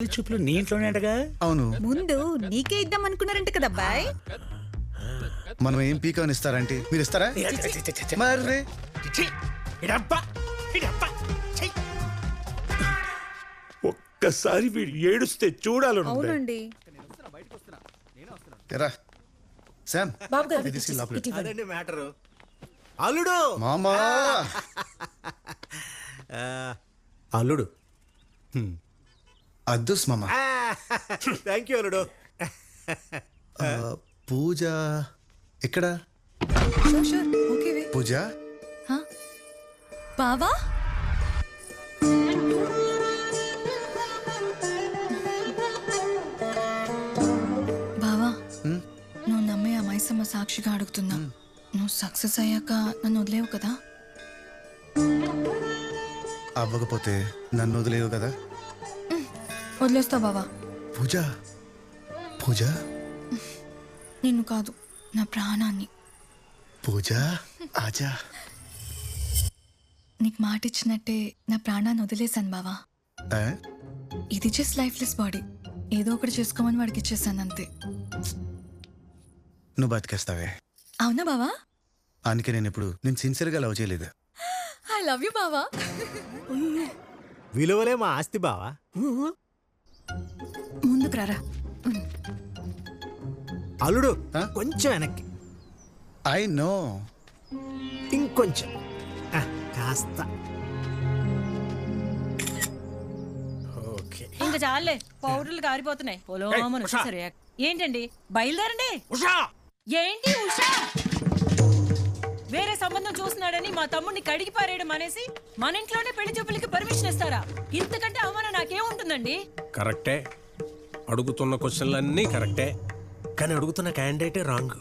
చూపులు నీ ఇంట్లోనేటగా. అవును, ముందు నీకే ఇద్దాం అనుకున్నారంట కదా అబ్బాయి. మనం ఏం పీకాని ఇస్తారంటే మీరు ఇస్తారా? మరి ఒక్కసారి వీడు ఏడుస్తే చూడాలను. అవునండి. ఎరా శామ్, బాబు గారు, ఇది తీసుకెళ్ళి లోపలికి. ఇటు ఇవ్వండి. అదండి మ్యాటరు. అల్లుడు మామా అల్లుడు అద్దుస్ మామ. థ్యాంక్ యూ అల్లుడు. పూజ ఎక్కడ? షూర్ ఓకే వే. పూజ బావా బావా, నువ్వు నమ్మే ఆ మైసమ్మ సాక్షిగా అడుగుతున్నా, నువ్వు సక్సెస్ అయ్యాక నన్ను వదిలేవు కదా? అవ్వకపోతే నన్ను వదిలేవు కదా? వదిలేస్తావు బావా? పూజ పూజ నిన్ను కాదు, నా ప్రాణాన్ని. పూజ ఆజా. నీకు మాట ఇచ్చినట్టే నా ప్రాణాన్ని వదిలేశాను బావా. ఆ? ఇది జస్ట్ లైఫ్లెస్ బాడీ, ఏదో ఒకటి చేసుకోమని వాడికి ఇచ్చేసాను అంతే. నువ్వు బతికేస్తావే. అవునా బావా? అందుకే నేను ఇప్పుడు నేను సిన్సియర్గా లవ్ చేయలేదు. ఐ లవ్ యూ బావా. విలువలే మా ఆస్తి బావా. ముందుకు రారా. అల్లుడు ఆ? కొంచెం వెనక్కి, ఐ నో. ఇంకొంచెం కాస్త. ఓకే. ఇంకా చాలే, పౌడర్లు కారిపోతున్నాయి. పొలోమని వచ్చేసరి ఏంటండి, బయలుదేరండి. ఉషా ఏంటి ఉషా? వేరే సంబంధం చూస్తున్నాడని మా తమ్ముడిని కడిగి పారేయడం అనేసి మన ఇంట్లోనే పెళ్లి చూపులకి పర్మిషన్ ఇస్తారా? ఇంతకంటే అవమానం నాకేముంటుందండి? కరెక్టే, అడుగుతున్న క్వశ్చన్లన్నీ కరెక్టే, కానీ అడుగుతున్న క్యాండిడేటే రాంగ్.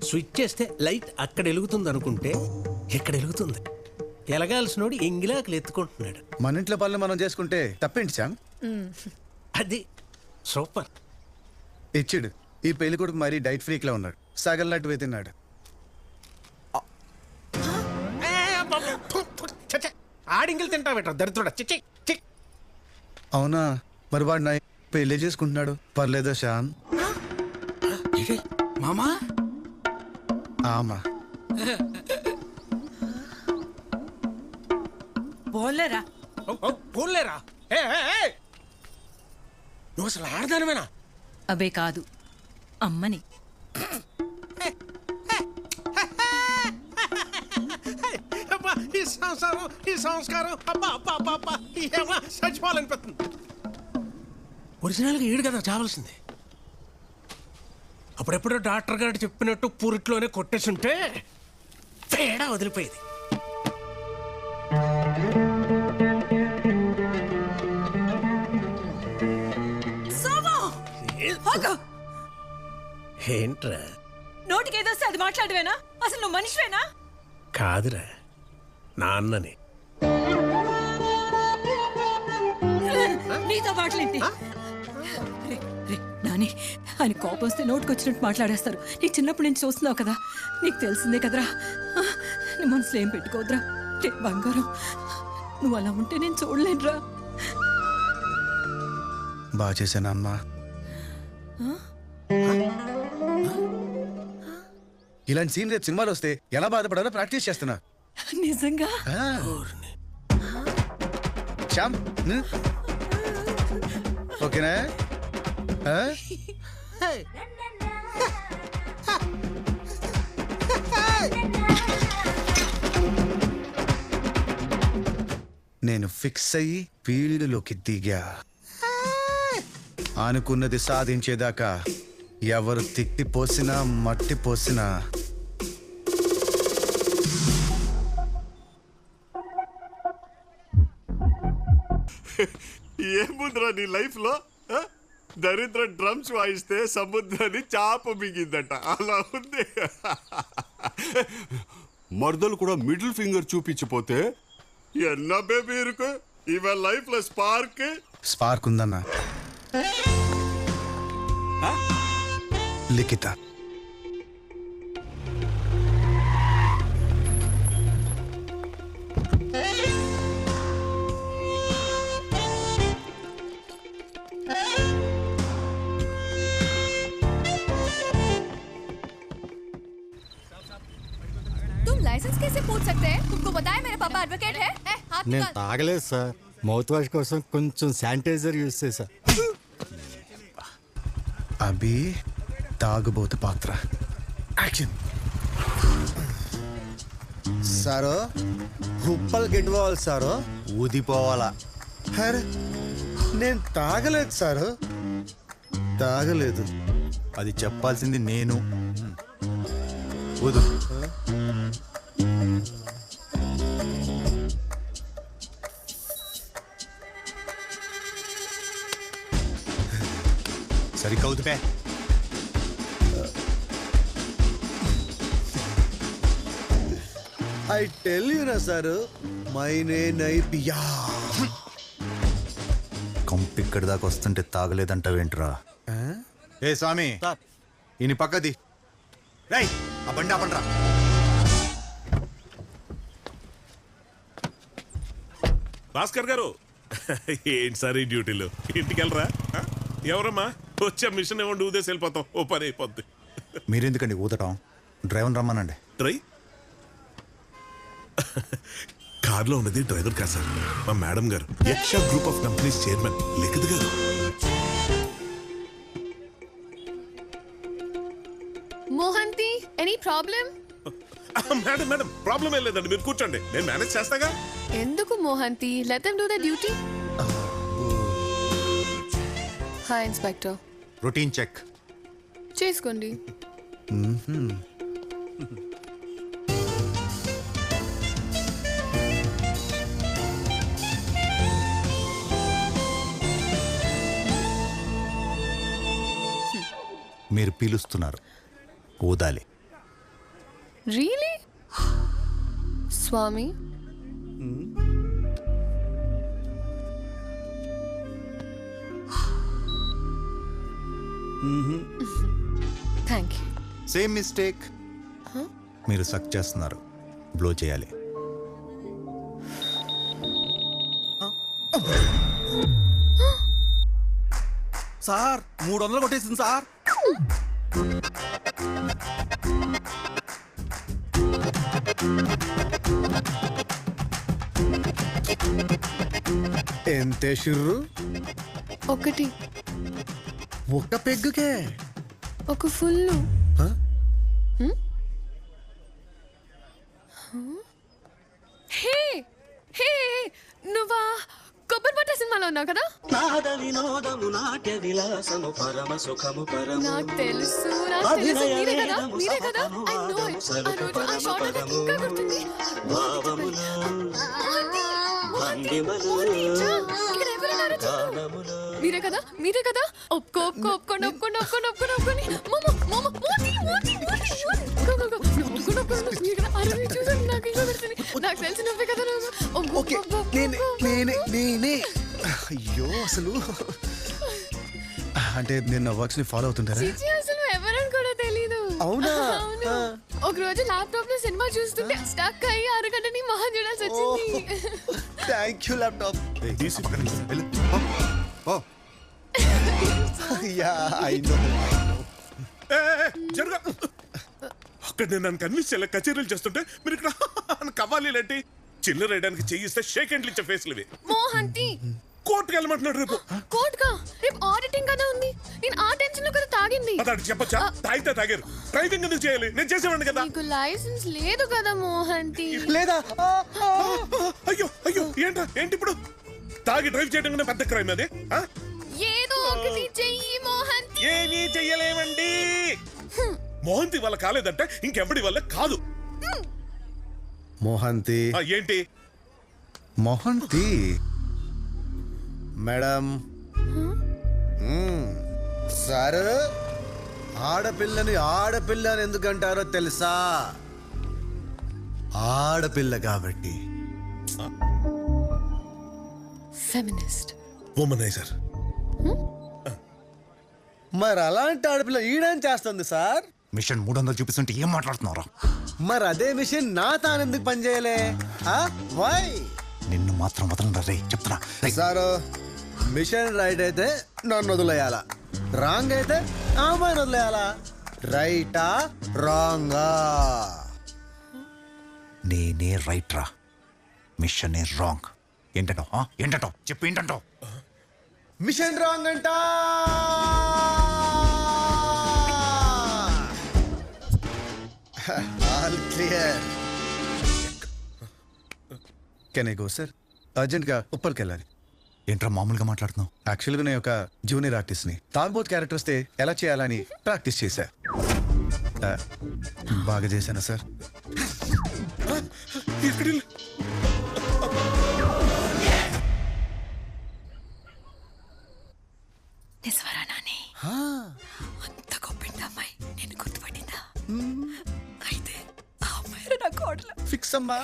స్విచ్ చేస్తే లైట్ అక్కడ వెలుగుతుంది అనుకుంటే ఎక్కడ వెలుగుతుంది? ఎలగాల్సినోడు ఎంగిలాకులు ఎత్తుకుంటున్నాడు. మన ఇంట్లో పనులు మనం చేసుకుంటే తప్పేంటి శామ్? అది సూపర్. ఇచ్చిడు ఈ పెళ్లి కొడుకు మరీ డైట్ ఫ్రీక్ లా ఉన్నాడు, సగల్లట్టు వెతిన్నాడు. ఆడింగిలు తింటా పెట్టరు దరిద్రుడా. చిచ్చి చి. అవునా? మరి వాడు నా పెళ్లి చేసుకుంటున్నాడు, పర్లేదా శ్యామ్? మామా ఆమా. బోలేరా? పోలేరా? నువ్వు అసలు ఆడదానివేనా? అబే కాదు, అమ్మని. ఈ సంసారం, ఈ సంస్కారం, అబ్బా అబ్బా అబ్బా అబ్బా, ఏమా చచ్చిపోవాలనిపిస్తుంది. ఒరిజినల్గా ఈడు కదా చావాల్సింది. అప్పుడెప్పుడో డాక్టర్ గారు చెప్పినట్టు పూరిట్లోనే కొట్టేసుంటే తేడా వదిలిపోయేది. ఏంట్రా? నోటికి ఏదొస్తే అది మాట్లాడవేనా? అసలు నువ్వు మనిషివేనా? కాదురా, నాన్నని. నీతో మాటలేంటి? రే, రే, నాని, ఆయన కోపం వస్తే నోటికొచ్చినట్టు మాట్లాడేస్తారు. నీకు చిన్నప్పటి నుంచి చూస్తున్నావు కదా, నీకు తెలిసిందే కదరా. నీ మనసులో ఏం పెట్టుకోవద్దురా. రే బంగారం, నువ్వు అలా ఉంటే నేను చూడలేనురా. బాగా చేశాను అమ్మా. ఇలాంటి సీన్ రేపు సినిమాలు వస్తే ఎలా బాధపడాలో ప్రాక్టీస్ చేస్తున్నా. నిజంగా? శ్యామ్ ఓకేనా? నేను ఫిక్స్ అయ్యి ఫీల్డ్లోకి దిగా. అనుకున్నది సాధించేదాకా ఎవరు తిట్టి పోసినా మట్టి పోసినా ఏముందిరా నీ లైఫ్ లో? దరిద్ర డ్రమ్స్ వాయిస్తే సముద్రాన్ని చాప మిగిందట, అలా ఉంది. మర్దలు కూడా మిడిల్ ఫింగర్ చూపించిపోతే ఎన్న బేబీ ఇరుకు ఇవ లైఫ్ లో స్పార్క్ ఉందన్నా. లిఖిత लाइसेंस कैसे पूछ सकते हैं? तुमको बताया मेरे पापा एडवोकेट है? हाथ నేను निकाल। తాగలేదు సార్, మౌత్ వాష్ కోసం కొంచెం శానిటైజర్ యూజ్ చేశా. అభి తాగుబోతు పాత్ర యాక్షన్. సారు కుప్పలు గిట్టుకోవాలి సారు, ఊదిపోవాలా. అరే నేను తాగలేదు సారు, తాగలేదు. అది చెప్పాల్సింది నేను. ఊదు. సరిగ్గా ఊదిపే. ఐ టెల్ యూ నా సారు, మైనే నై పియా. కంపు ఇక్కడి దాకా వస్తుంటే తాగలేదంటావేంట్రా? ఏ స్వామి, ఈయన పక్కది. రేయ్, ఆ బండి ఆపండ్రా. భాస్కర్ గారు ఏంటి సార్ ఈ డ్యూటీలో? ఇంటికి వెళ్ళరా? ఎవరమ్మా వచ్చా మిషన్ ఇవ్వండి, ఊదేసి వెళ్ళిపోతాం, ఓ పని అయిపోద్ది. మీరెందుకండి ఊదటం? డ్రైవర్ రమ్మనండి. డ్రై కార్లో ఉన్నది డ్రైవర్ కాదు సార్, మా మేడం గారు, Yaksha group of companies chairman Likhith గారు. Mohanty, any problem? Madam madam problem ఏం లేదండి, మీరు కూర్చోండి, నేను మేనేజ్ చేస్తాగా. ఎందుకు Mohanty? let them do their duty. Hi inspector. Routine check చేసుకోండి. మీరు పీలుస్తున్నారు, ఊదాలి. రియలీ? స్వామి థ్యాంక్ యూ. Same mistake. మీరు సక్ చేస్తున్నారు, బ్లో చేయాలి. సార్ 300 కొట్టేసింది సార్. ఎంతే షుర్రు? ఒకటి, ఒక్క పెగ్గుకే ఒక ఫుల్. హే హే, నువ్వా కొబ్బరి పట్ట సినిమాలో ఉన్నావు కదా? నాకు తెలుసు మీరే కదా, మీరే కదా. I know it. ఆ రోజు ఆ షాట్ నాకు ఇంకా గుర్తుంది. ఇక్కడ ఎవరున్నారో చూడు. మీరే కదా, మీరే కదా. ఒప్పుకోండి ఒప్పుకోండి ఒప్పుకోండి ఒప్పుకోండి ఒప్పుకోండి. నాకు తెలిసి నువ్వే కదా. ఓకే నేనే. అయ్యో అసలు అంటే నేను నా వర్క్స్ ని ఫాలో అవుతుంటారా? అసలు ఎవరని కూడా తెలీదు. అవునా? ఒక రోజు ల్యాప్టాప్ లో సినిమా చూస్తుంటే స్టక్ అయ్యి 6 గంటని మొహం చూడాల్సి వచ్చింది. Thank you laptop. Yeah I know. జరుగా అక్కడ నేను నన్ను కన్విన్స్ చేయాలి, కచేరీలు చేస్తుంటే మీరు ఇక్కడ కవ్వాలి లాంటి చిల్లర వేయడానికి చేయిస్తే షేక్ హ్యాండ్లు ఇచ్చే ఫేస్లు ఇవి. మోహంతి కోర్టుకు వెళ్ళమంటున్నాడు రేపు. కోర్టుకా? రేపు ఆడిటింగ్ కదా ఉంది. నేను ఆ టెన్షన్ లో కదా తాగింది. అదానికి చెప్పచ్చా? తాగితే తాగారు, డ్రైవింగ్ ఎందుకు చేయాలి? నేను చేసేవాడిని కదా. నీకు లైసెన్స్ లేదు కదా మోహంతి. లేదా? అయ్యో అయ్యో ఏంటి ఇప్పుడు? తాగి డ్రైవ్ చేయడం కన్నా పెద్ద క్రైమ్ అది. ఏదో ఒకటి చెయ్యి మోహంతి. ఏమీ చెయ్యలేమండి. మోహంతి వల్ల కాలేదంటే ఇంకెవడి వల్ల కాదు. మోహంతి ఏంటి? మోహంతి మేడం సార్, ఆడపిల్లని ఆడపిల్ల అని ఎందుకంటారో తెలుసా? ఆడపిల్ల కాబట్టి. ఫెమినిస్ట్, వుమనైజర్. మరి అలాంటి ఆడపిల్ల ఈడేం చేస్తుంది సార్? మిషన్ 300 చూపిస్తుంటే ఏం మాట్లాడుతున్నారా? మరి అదే మిషన్ నా తానెందుకు పనిచేయలే? వై? నిన్ను మాత్రం వదలరా రే, చెప్తున్నా. సారు, మిషన్ రైట్ అయితే నన్ను వదిలేయాలా, రాంగ్ అయితే అమ్మాయిని వదిలేయాలా? రైటా రాంగా? నేనే రైట్ రా, మిషన్ ఏ రాంగ్. ఏంటంటావు ఏంటంటావు చెప్పు ఏంటంటావు? మిషన్ రాంగ్ అంట. All clear. Can I go sir? అర్జెంట్గా ఉప్పల్కి వెళ్ళాలి. ఏంట్రా మామూలుగా మాట్లాడుతున్నావు? యాక్చువల్గా నేను ఒక జూనియర్ ఆర్టిస్ట్ని. తాగుబోతు క్యారెక్టర్ వస్తే ఎలా చేయాలని ప్రాక్టీస్ చేశా. బాగా చేశానా సార్? నిజవరా నాని? అంత గొప్పింది అమ్మాయి నేను గుర్తుపట్టిందా? అయితే ఆ అమ్మాయి నా కోడలు. ఫిక్స్ అమ్మా.